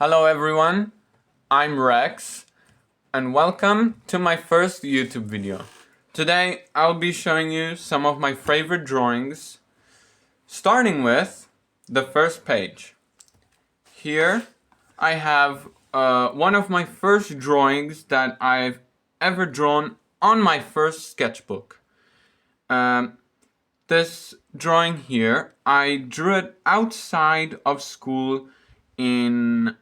Hello everyone, I'm Rex and welcome to my first YouTube video. Today I'll be showing you some of my favorite drawings, starting with the first page. Here I have one of my first drawings that I've ever drawn on my first sketchbook. This drawing here, I drew it outside of school in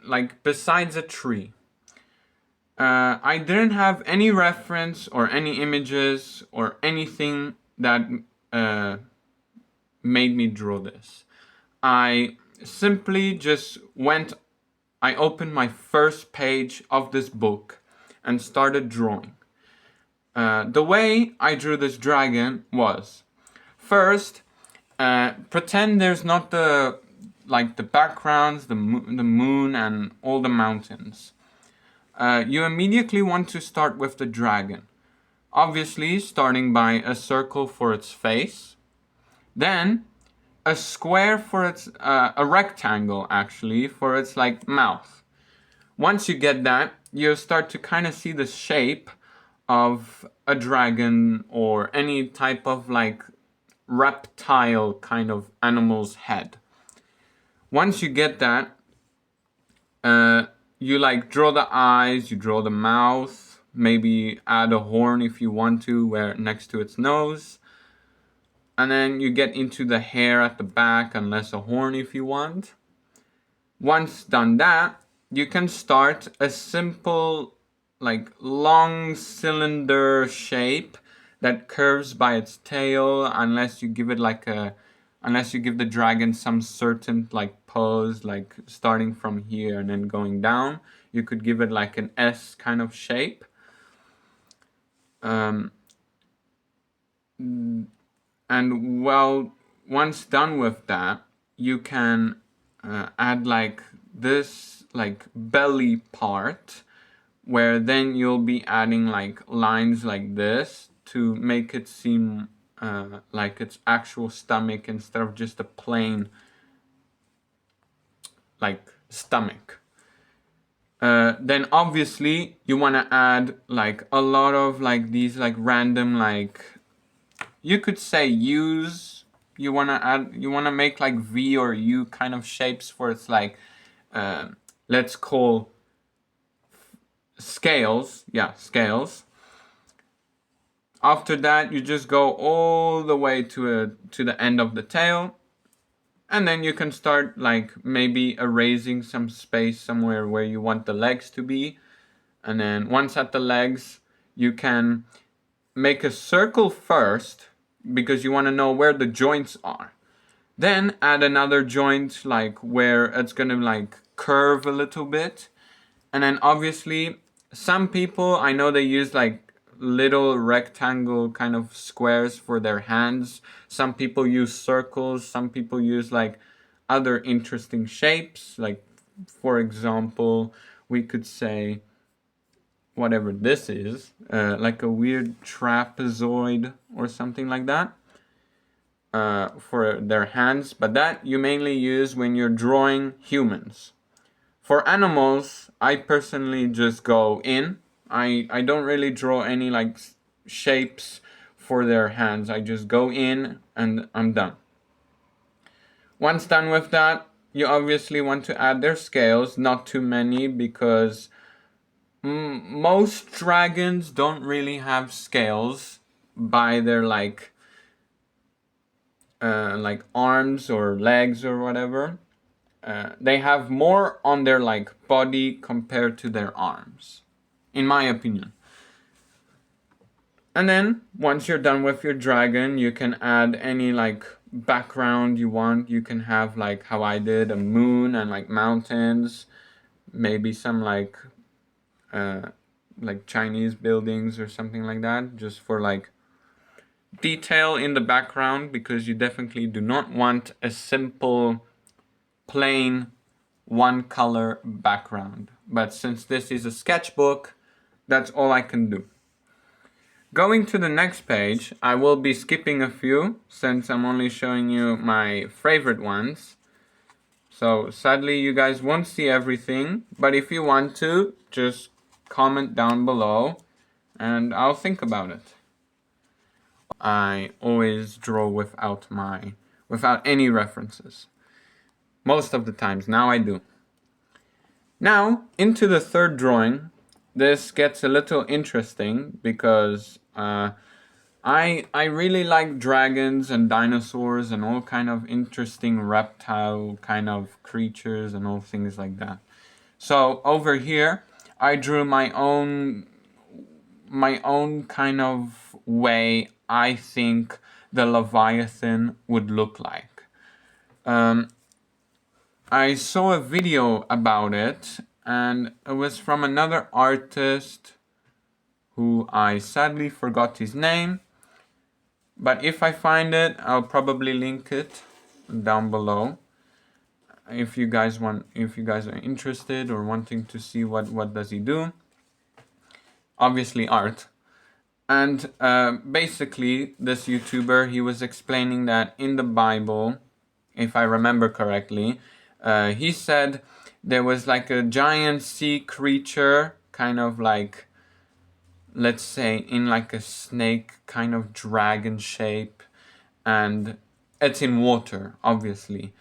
like besides a tree. I didn't have any reference or any images or anything that made me draw this. I simply just I opened my first page of this book and started drawing. The way I drew this dragon was, first, pretend there's not the backgrounds, the moon and all the mountains. You immediately want to start with the dragon. Obviously, starting by a circle for its face, then a square for its, a rectangle actually, for its mouth. Once you get that, you start to kind of see the shape of a dragon or any type of reptile kind of animal's head. Once you get that, you draw the eyes, you draw the mouth, maybe add a horn if you want to, where next to its nose. And then you get into the hair at the back, unless a horn if you want. Once done that, you can start a simple long cylinder shape that curves by its tail, unless you give it unless you give the dragon some certain pose, starting from here and then going down. You could give it an S kind of shape. And once done with that, you can add this belly part, where then you'll be adding lines like this to make it seem like its actual stomach instead of just a plain stomach. Then obviously you want to add a lot of these random you could say U's. You want to make V or U kind of shapes for its let's call scales. Yeah, scales. After that, you just go all the way to the end of the tail, and then you can start maybe erasing some space somewhere where you want the legs to be. And then once at the legs, you can make a circle first, because you want to know where the joints are. Then add another joint where it's gonna curve a little bit. And then obviously some people, I know they use little rectangle kind of squares for their hands. Some people use circles, some people use other interesting shapes, for example, we could say whatever this is, like a weird trapezoid or something like that, for their hands. But that you mainly use when you're drawing humans. For animals, I personally just go in. I don't really draw any shapes for their hands. I just go in and I'm done. Once done with that, you obviously want to add their scales, not too many, because most dragons don't really have scales by their arms or legs or whatever. They have more on their body compared to their arms, in my opinion. And then once you're done with your dragon, you can add any background you want. You can have how I did, a moon and mountains, maybe some Chinese buildings or something like that, just for detail in the background, because you definitely do not want a simple plain one color background. But since this is a sketchbook, that's all I can do. Going to the next page, I will be skipping a few since I'm only showing you my favorite ones. So sadly you guys won't see everything, but if you want to, just comment down below and I'll think about it. I always draw without any references. Most of the times, now I do. Now, into the third drawing. This gets a little interesting because I really like dragons and dinosaurs and all kind of interesting reptile kind of creatures and all things like that. So over here, I drew my own kind of way I think the Leviathan would look like. I saw a video about it, and it was from another artist who I sadly forgot his name, but if I find it, I'll probably link it down below. If you guys are interested or wanting to see what does he do. Obviously art. And basically this YouTuber, he was explaining that in the Bible, if I remember correctly, he said there was like a giant sea creature, kind of like, let's say in like a snake kind of dragon shape, and it's in water, obviously.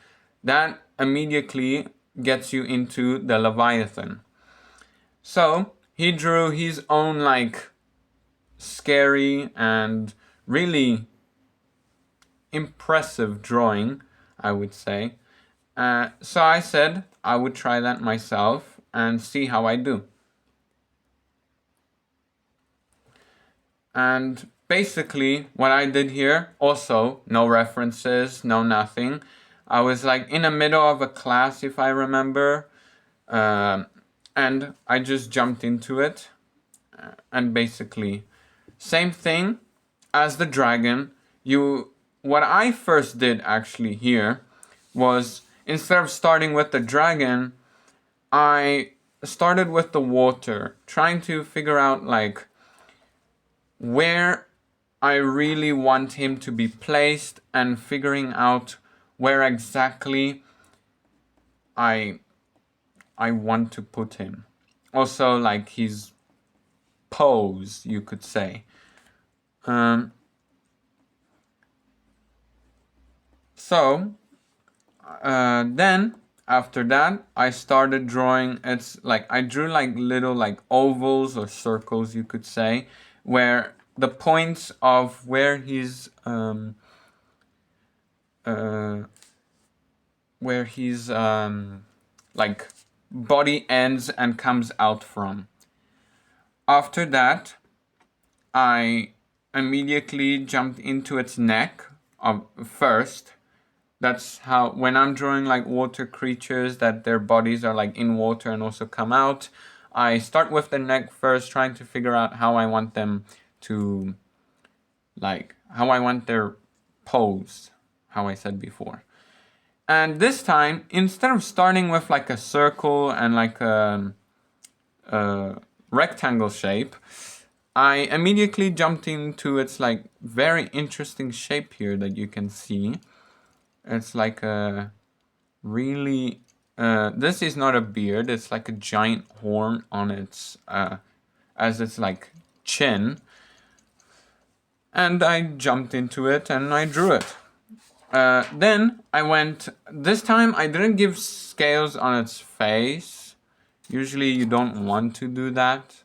That immediately gets you into the Leviathan. So he drew his own like scary and really impressive drawing, I would say. So I said I would try that myself and see how I do. And basically what I did here, also no references, no nothing. I was like in the middle of a class, if I remember, and I just jumped into it. And basically same thing as the dragon. What I first did actually here was, instead of starting with the dragon, I started with the water, trying to figure out like where I really want him to be placed and figuring out where exactly I want to put him. Also like his pose, you could say. So then after that I started drawing. It's like I drew like little like ovals or circles, you could say, where the points of where his like body ends and comes out from. After that I immediately jumped into its neck first. That's how, when I'm drawing like water creatures that their bodies are like in water and also come out, I start with the neck first, trying to figure out how I want them to, like, how I want their pose, how I said before. And this time, instead of starting with like a circle and like a rectangle shape, I immediately jumped into its like very interesting shape here that you can see. It's like a really, this is not a beard, it's like a giant horn on its, as its like chin. And I jumped into it and I drew it. Then I went, this time I didn't give scales on its face. Usually you don't want to do that.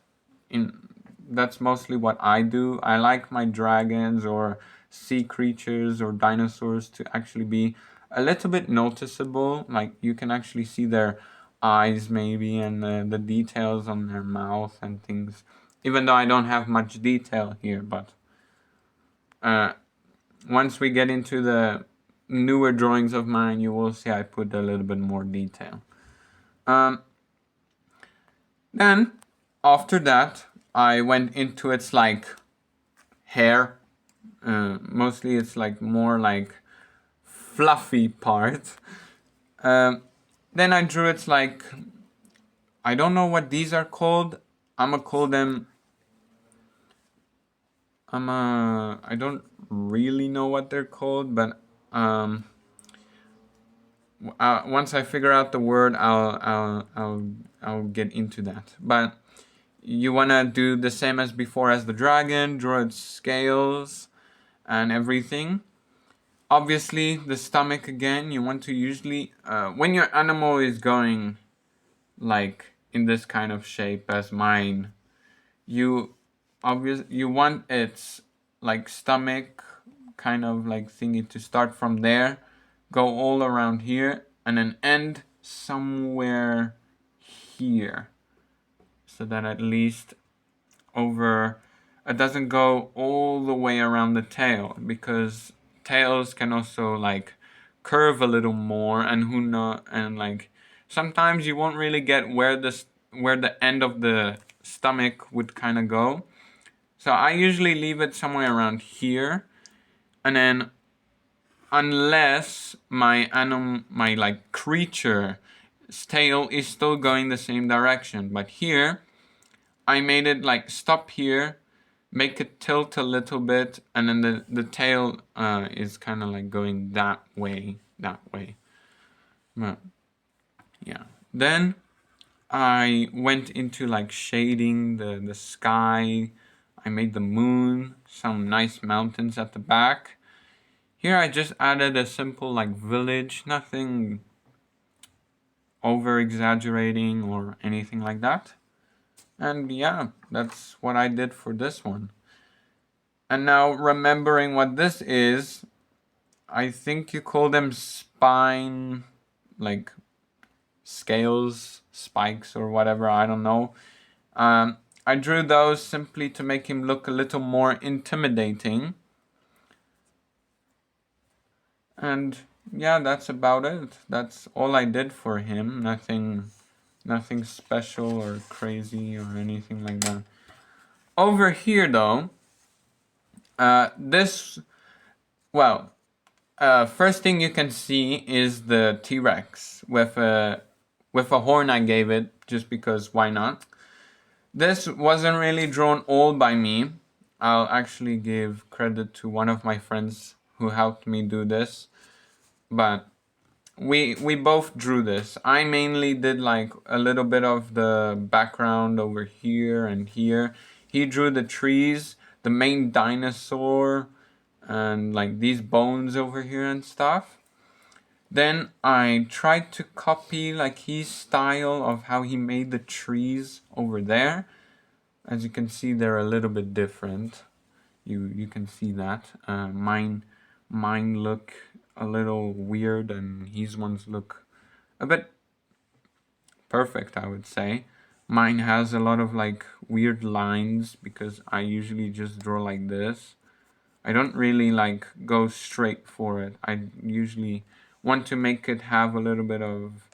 That's mostly what I do. I like my dragons or sea creatures or dinosaurs to actually be a little bit noticeable. Like you can actually see their eyes maybe and the details on their mouth and things. Even though I don't have much detail here, but once we get into the newer drawings of mine, you will see I put a little bit more detail. Then after that, I went into its like hair. Mostly it's like more like fluffy part. Then I drew its like, I don't know what these are called. I'ma call them, I don't really know what they're called, but once I figure out the word, I'll get into that. But you wanna do the same as before as the dragon, draw its scales and everything. Obviously, the stomach again. You want to usually when your animal is going like in this kind of shape as mine, you want its like stomach kind of like thingy to start from there, go all around here, and then end somewhere here, so that at least over it doesn't go all the way around the tail, because tails can also like curve a little more, and who know, and like sometimes you won't really get where the end of the stomach would kind of go. So I usually leave it somewhere around here, and then unless my like creature's tail is still going the same direction, but here I made it like stop here, make it tilt a little bit, and then the tail is kind of like going that way. But yeah, then I went into like shading the sky. I made the moon, some nice mountains at the back. Here I just added a simple like village, nothing over exaggerating or anything like that. And yeah, that's what I did for this one. And now remembering what this is, I think you call them spine, like scales, spikes or whatever, I don't know. I drew those simply to make him look a little more intimidating. And yeah, that's about it. That's all I did for him. Nothing special or crazy or anything like that. Over here though, first thing you can see is the T-Rex with a horn I gave it, just because why not? This wasn't really drawn all by me. I'll actually give credit to one of my friends who helped me do this. But we both drew this. I mainly did like a little bit of the background over here and here. He drew the trees, the main dinosaur, and like these bones over here and stuff. Then I tried to copy like his style of how he made the trees over there. As you can see, they're a little bit different. You can see that. Mine look a little weird, and his ones look a bit perfect, I would say. Mine has a lot of like weird lines because I usually just draw like this. I don't really like go straight for it. I usually want to make it have a little bit of,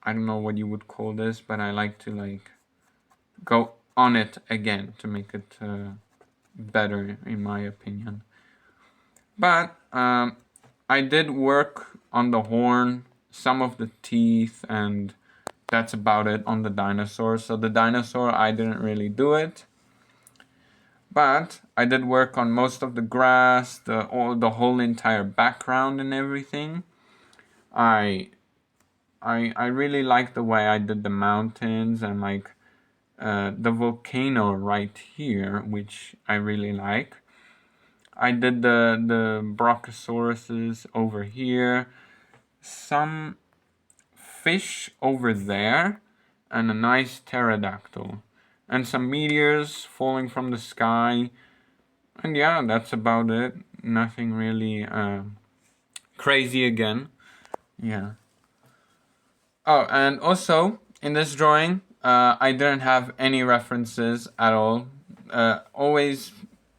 I don't know what you would call this, but I like to like go on it again to make it better, in my opinion. But I did work on the horn, some of the teeth, and that's about it on the dinosaur. So the dinosaur, I didn't really do it. But I did work on most of the grass, the whole entire background and everything. I really like the way I did the mountains and like the volcano right here, which I really like. I did the brochosauruses over here, some fish over there, and a nice pterodactyl, and some meteors falling from the sky. And yeah, that's about it. Nothing really crazy again. Yeah. Oh, and also in this drawing, I didn't have any references at all. Always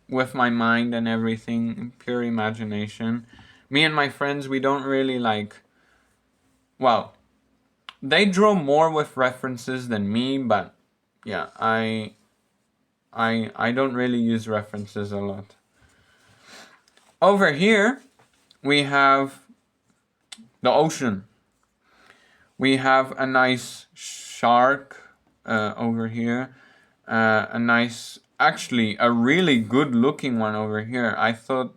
with my mind and everything, pure imagination. Me and my friends, we don't really like, well, they draw more with references than me, but yeah, I don't really use references a lot. Over here, we have the ocean. We have a nice shark over here, a nice, actually a really good looking one over here. I thought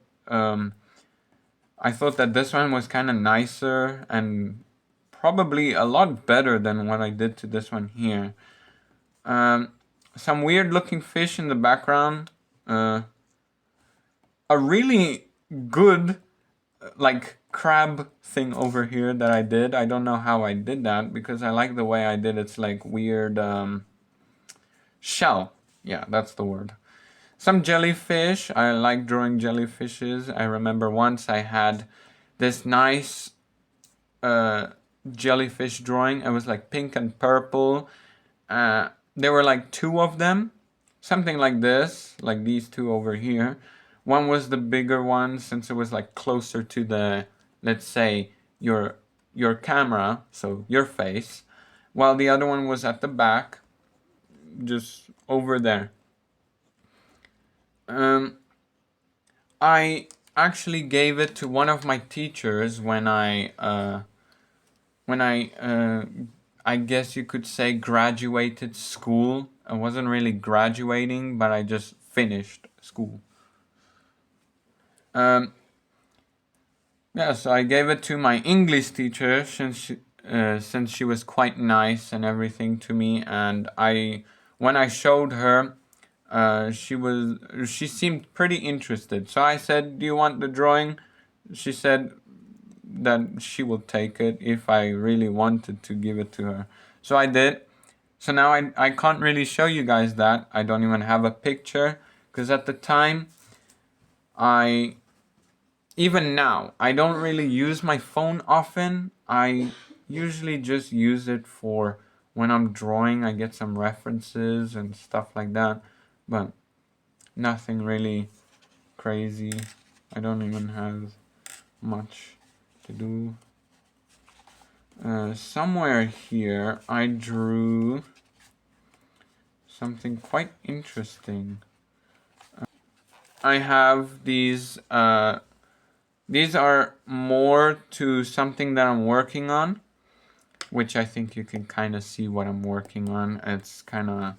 I thought that this one was kind of nicer and probably a lot better than what I did to this one here. Some weird looking fish in the background. A really good like crab thing over here that I did. I don't know how I did that because I like the way I did. It's like weird shell. Yeah, that's the word. Some jellyfish. I like drawing jellyfishes. I remember once I had this nice jellyfish drawing. It was like pink and purple. There were like two of them, something like this, like these two over here. One was the bigger one since it was like closer to the, let's say, your camera, so your face, while the other one was at the back, just over there. I actually gave it to one of my teachers when I guess you could say graduated school. I wasn't really graduating, but I just finished school. Yeah, so I gave it to my English teacher since she was quite nice and everything to me, and when I showed her, she seemed pretty interested. So I said, "Do you want the drawing?" She said that she will take it if I really wanted to give it to her. So I did. So now I can't really show you guys that. I don't even have a picture because at the time even now, I don't really use my phone often. I usually just use it for when I'm drawing. I get some references and stuff like that, but nothing really crazy. I don't even have much to do. Somewhere here, I drew something quite interesting. I have these are more to something that I'm working on, which I think you can kind of see what I'm working on. It's kind of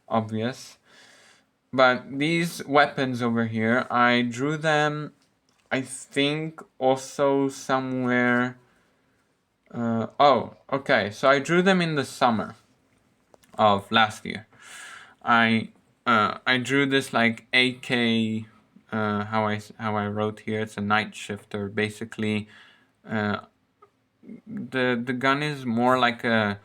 obvious. But these weapons over here, I drew them, I think, also somewhere. Oh, okay. So I drew them in the summer of last year. I drew this like AK. How I wrote here. It's a night shifter. Basically, the gun is more like a.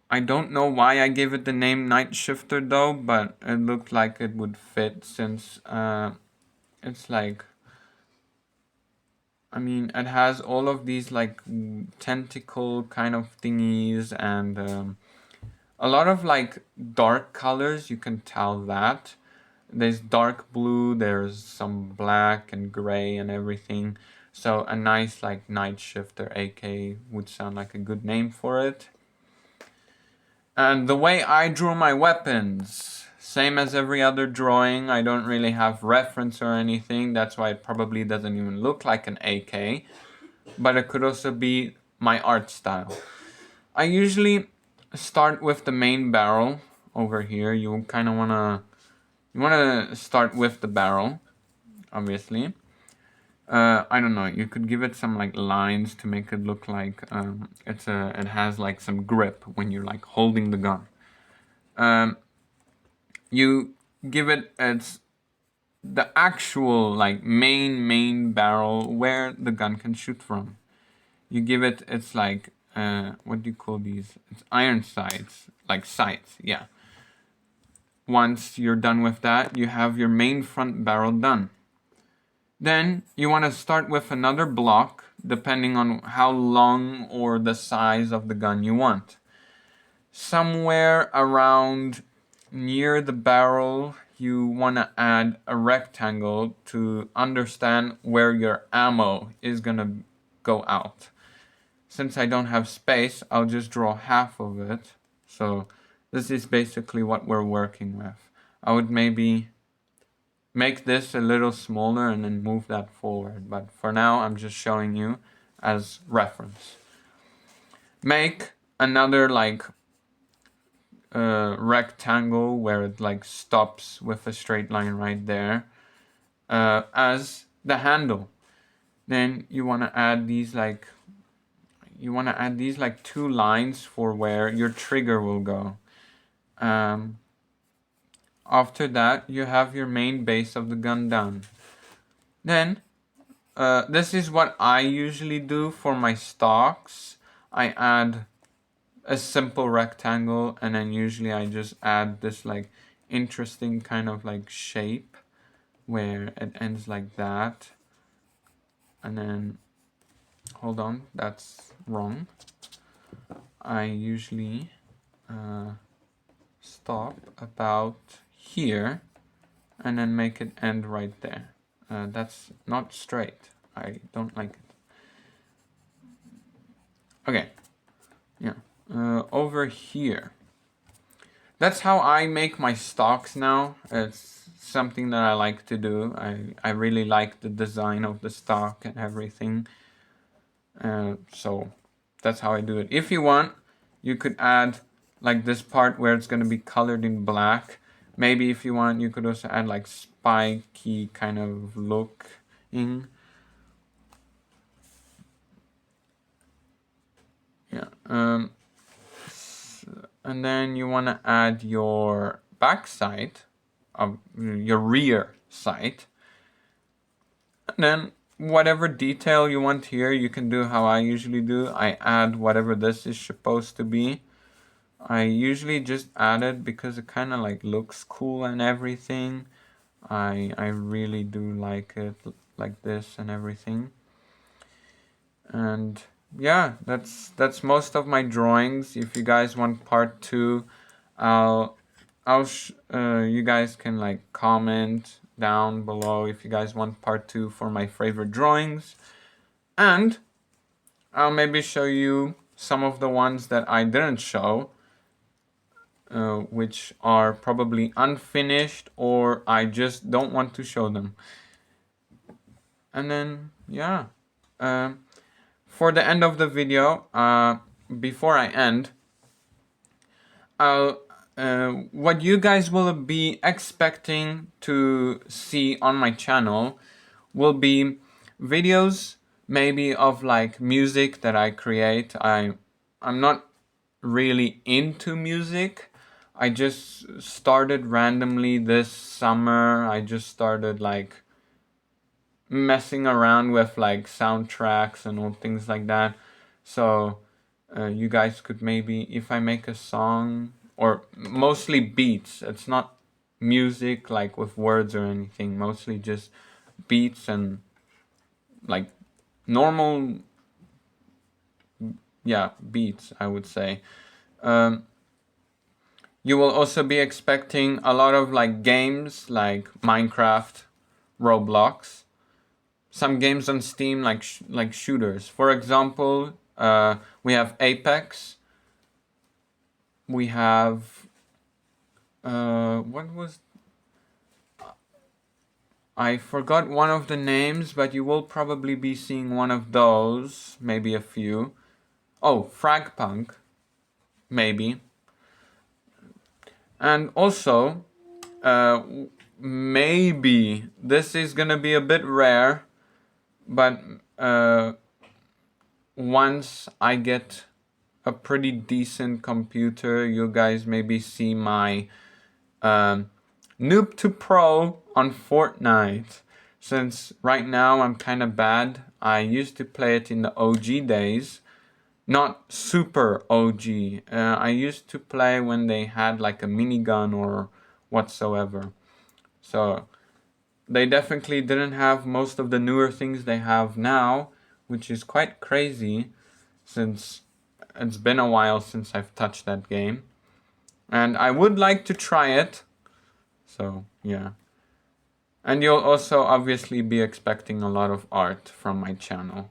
I don't know why I gave it the name Night Shifter though, but it looked like it would fit since it's like. I mean, it has all of these like tentacle kind of thingies and a lot of like dark colors. You can tell that. There's dark blue, there's some black and gray and everything. So a nice like Night Shifter AK would sound like a good name for it. And the way I drew my weapons, same as every other drawing. I don't really have reference or anything. That's why it probably doesn't even look like an AK. But it could also be my art style. I usually start with the main barrel over here. You kind of want to start with the barrel, obviously. I don't know. You could give it some like lines to make it look like it has like some grip when you're like holding the gun. You give it its the actual like main barrel where the gun can shoot from. You give it its like what do you call these? It's iron sights, like sights. Yeah. Once you're done with that, you have your main front barrel done. Then you want to start with another block depending on how long or the size of the gun you want. Somewhere around near the barrel, you want to add a rectangle to understand where your ammo is going to go out. Since I don't have space, I'll just draw half of it. So this is basically what we're working with. I would maybe make this a little smaller and then move that forward. But for now, I'm just showing you as reference. Make another like rectangle where it like stops with a straight line right there as the handle. Then you want to add these like 2 lines for where your trigger will go. After that, you have your main base of the gun done. Then this is what I usually do for my stocks. I add a simple rectangle, and then usually I just add this like interesting kind of like shape where it ends like that. And then, hold on, that's wrong. I usually stop about here and then make it end right there. That's not straight. I don't like it. Okay, yeah, over here. That's how I make my stocks now. It's something that I like to do. I really like the design of the stock and everything. So that's how I do it. If you want, you could add like this part where it's going to be colored in black. Maybe if you want, you could also add like spiky kind of looking. Yeah. And then you want to add your back side of your rear side. And then whatever detail you want here, you can do how I usually do. I add whatever this is supposed to be. I usually just add it because it kind of like looks cool and everything. I really do like it like this and everything. And yeah, that's most of my drawings. If you guys want part 2, you guys can like comment down below if you guys want part 2 for my favorite drawings, and I'll maybe show you some of the ones that I didn't show, which are probably unfinished or I just don't want to show them. And then yeah, for the end of the video, before I end, what you guys will be expecting to see on my channel will be videos maybe of like music that I create. I'm not really into music. I just started randomly this summer. I just started like messing around with like soundtracks and all things like that. So you guys could maybe, if I make a song, or mostly beats, it's not music like with words or anything, mostly just beats and like normal, yeah, beats, I would say. You will also be expecting a lot of like games like Minecraft, Roblox, some games on Steam like shooters. For example, we have Apex. We have what was, I forgot one of the names, but you will probably be seeing one of those, maybe a few. Oh, Fragpunk, maybe. And also, maybe this is gonna be a bit rare, but once I get a pretty decent computer, you guys maybe see my noob to pro on Fortnite. Since right now I'm kind of bad. I used to play it in the OG days. Not super OG. I used to play when they had like a minigun or whatsoever. So they definitely didn't have most of the newer things they have now, which is quite crazy since it's been a while since I've touched that game. And I would like to try it. So yeah. And you'll also obviously be expecting a lot of art from my channel.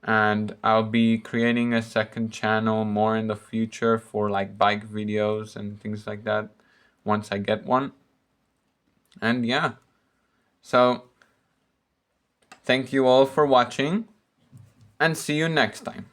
And I'll be creating a second channel more in the future for like bike videos and things like that once I get one. And yeah, so thank you all for watching and see you next time.